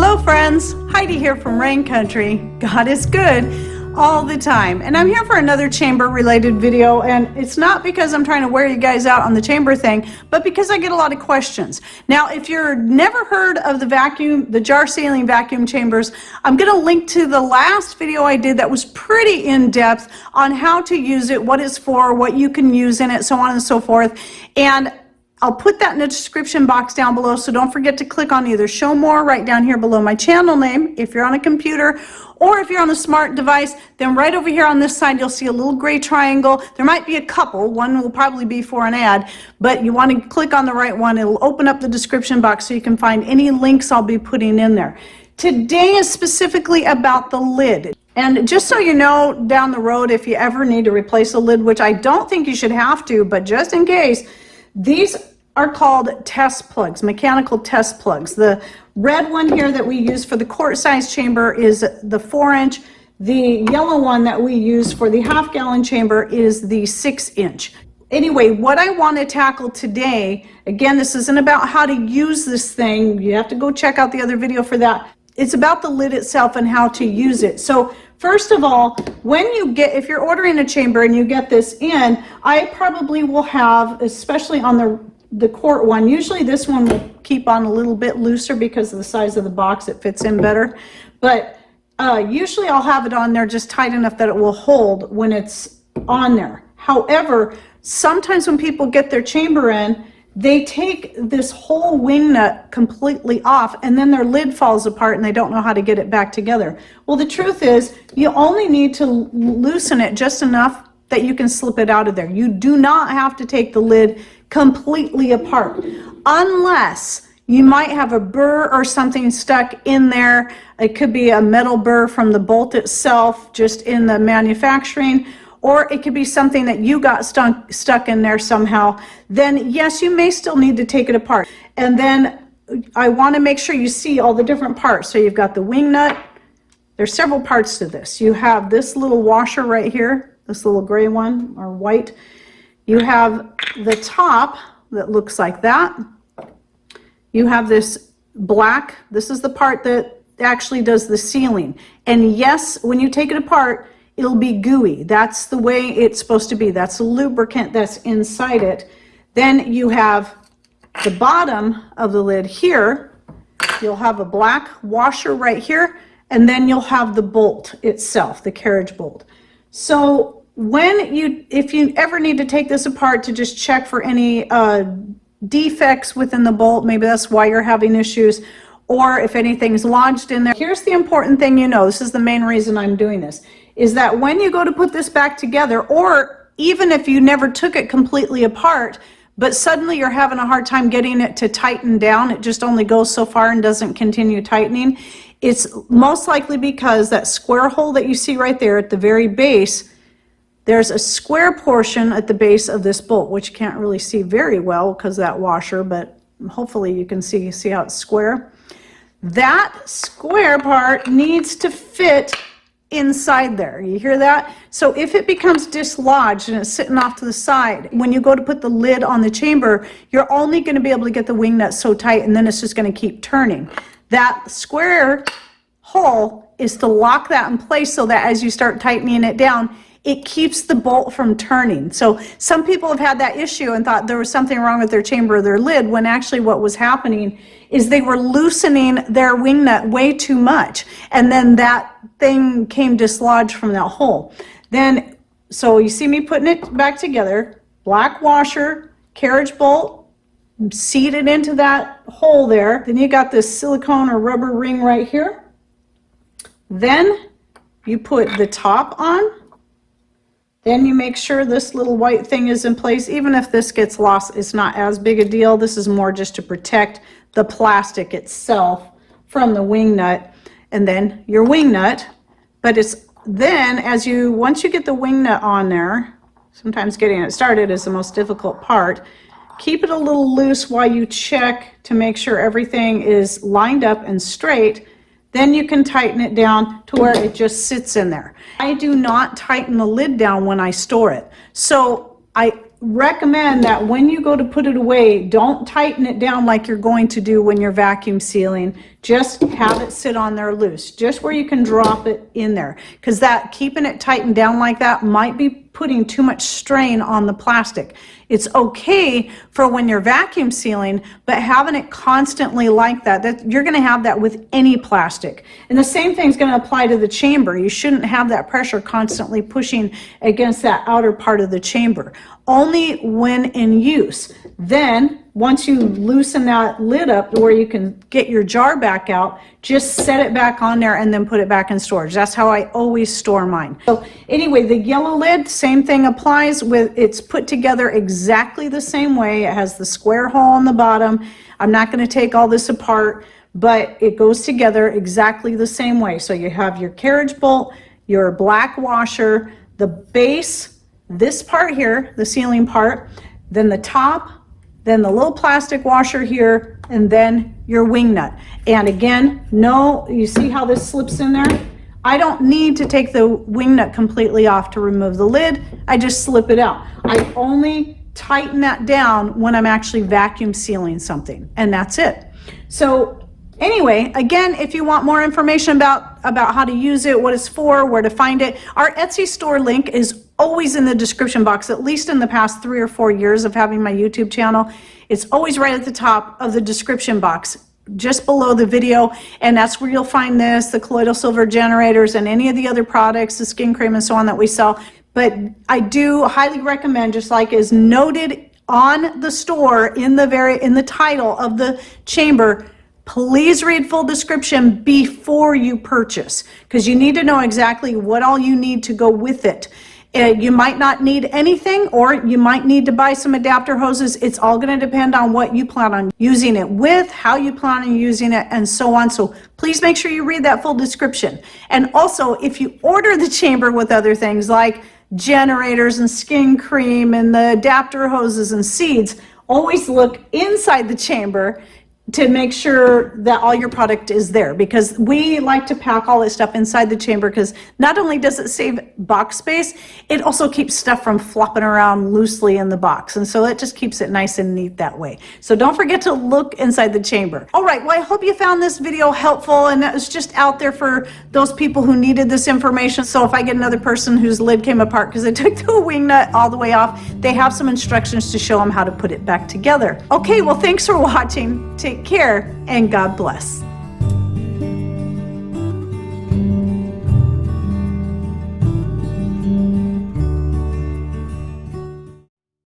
Hello friends, Heidi here from Rain Country. God is good all the time. And I'm here for another chamber related video, and it's not because I'm trying to wear you guys out on the chamber thing, but because I get a lot of questions. Now, if you're never heard of the jar sealing vacuum chambers, I'm going to link to the last video I did that was pretty in-depth on how to use it, what it's for, what you can use in it, so on and so forth. And I'll put that in the description box down below, so don't forget to click on either show more right down here below my channel name if you're on a computer, or if you're on a smart device, then right over here on this side you'll see a little gray triangle. There might be a couple, one will probably be for an ad, but you want to click on the right one. It'll open up the description box so you can find any links I'll be putting in there. Today is specifically about the lid. And just so you know, down the road, if you ever need to replace a lid, which I don't think you should have to, but just in case, these are called test plugs, mechanical test plugs. The red one here that we use for the quart size chamber is the 4-inch. The yellow one that we use for the half-gallon chamber is the 6-inch. Anyway, what I want to tackle today, again, this isn't about how to use this thing. You have to go check out the other video for that. It's about the lid itself and how to use it. So first of all, if you're ordering a chamber and you get this in, I probably will have, especially on the quart one, usually this one will keep on a little bit looser because of the size of the box, it fits in better. But usually I'll have it on there just tight enough that it will hold when it's on there. However, sometimes when people get their chamber in, they take this whole wing nut completely off, and then their lid falls apart and they don't know how to get it back together. Well, the truth is you only need to loosen it just enough that you can slip it out of there. You do not have to take the lid completely apart, unless you might have a burr or something stuck in there. It could be a metal burr from the bolt itself, just in the manufacturing, or it could be something that you got stuck in there somehow. Then yes, you may still need to take it apart. And then I want to make sure you see all the different parts. So you've got the wing nut. There's several parts to this. You have this little washer right here, this little gray one or white. You have the top that looks like that. You have this black. This is the part that actually does the sealing. And yes, when you take it apart, it'll be gooey. That's the way it's supposed to be. That's the lubricant that's inside it. Then you have the bottom of the lid here. You'll have a black washer right here, and then you'll have the bolt itself, the carriage bolt. So if you ever need to take this apart to just check for any defects within the bolt, maybe that's why you're having issues, or if anything's lodged in there. Here's the important thing you know, this is the main reason I'm doing this, is that when you go to put this back together, or even if you never took it completely apart, but suddenly you're having a hard time getting it to tighten down, it just only goes so far and doesn't continue tightening, it's most likely because that square hole that you see right there at the very base, there's a square portion at the base of this bolt, which you can't really see very well because of that washer, but hopefully you can see how it's square. That square part needs to fit inside there. You hear that? So if it becomes dislodged and it's sitting off to the side, when you go to put the lid on the chamber, you're only going to be able to get the wing nut so tight, and then it's just going to keep turning. That square hole is to lock that in place so that as you start tightening it down, it keeps the bolt from turning. So some people have had that issue and thought there was something wrong with their chamber or their lid, when actually what was happening is they were loosening their wing nut way too much, and then that thing came dislodged from that hole. Then, so you see me putting it back together, black washer, carriage bolt, seated into that hole there. Then you got this silicone or rubber ring right here. Then you put the top on. Then you make sure this little white thing is in place. Even if this gets lost, it's not as big a deal. This is more just to protect the plastic itself from the wing nut, and then your wing nut. But it's then, once you get the wing nut on there, sometimes getting it started is the most difficult part. Keep it a little loose while you check to make sure everything is lined up and straight. Then you can tighten it down to where it just sits in there. I do not tighten the lid down when I store it. So recommend that when you go to put it away, don't tighten it down like you're going to do when you're vacuum sealing. Just have it sit on there loose, just where you can drop it in there, because that keeping it tightened down like that might be putting too much strain on the plastic. It's okay for when you're vacuum sealing, but having it constantly like that you're going to have that with any plastic. And the same thing is going to apply to the chamber. You shouldn't have that pressure constantly pushing against that outer part of the chamber. Only when in use. Then, once you loosen that lid up to where you can get your jar back out, just set it back on there and then put it back in storage. That's how I always store mine. So anyway, the yellow lid, same thing applies. It's put together exactly the same way. It has the square hole on the bottom. I'm not going to take all this apart, but it goes together exactly the same way. So you have your carriage bolt, your black washer, the base, this part here, the sealing part, then the top, then the little plastic washer here, and then your wing nut. And again, you see how this slips in there? I don't need to take the wing nut completely off to remove the lid. I just slip it out. I only tighten that down when I'm actually vacuum sealing something, and that's it. So anyway, again, if you want more information about how to use it, what it's for, where to find it, our Etsy store link is always in the description box, at least in the past 3 or 4 years of having my YouTube channel. It's always right at the top of the description box, just below the video, and that's where you'll find this, the colloidal silver generators, and any of the other products, the skin cream and so on that we sell. But I do highly recommend, just like is noted on the store in the title of the chamber, please read full description before you purchase, because you need to know exactly what all you need to go with it. You might not need anything, or you might need to buy some adapter hoses. It's all going to depend on what you plan on using it with, how you plan on using it, and so on. So please make sure you read that full description. And also, if you order the chamber with other things like generators and skin cream and the adapter hoses and seeds, always look inside the chamber to make sure that all your product is there, because we like to pack all this stuff inside the chamber, because not only does it save box space, it also keeps stuff from flopping around loosely in the box, and so it just keeps it nice and neat that way. So don't forget to look inside the chamber. All right, well, I hope you found this video helpful, and it was just out there for those people who needed this information. So if I get another person whose lid came apart because they took the wing nut all the way off, they have some instructions to show them how to put it back together. Okay, well, thanks for watching. Take care, and God bless.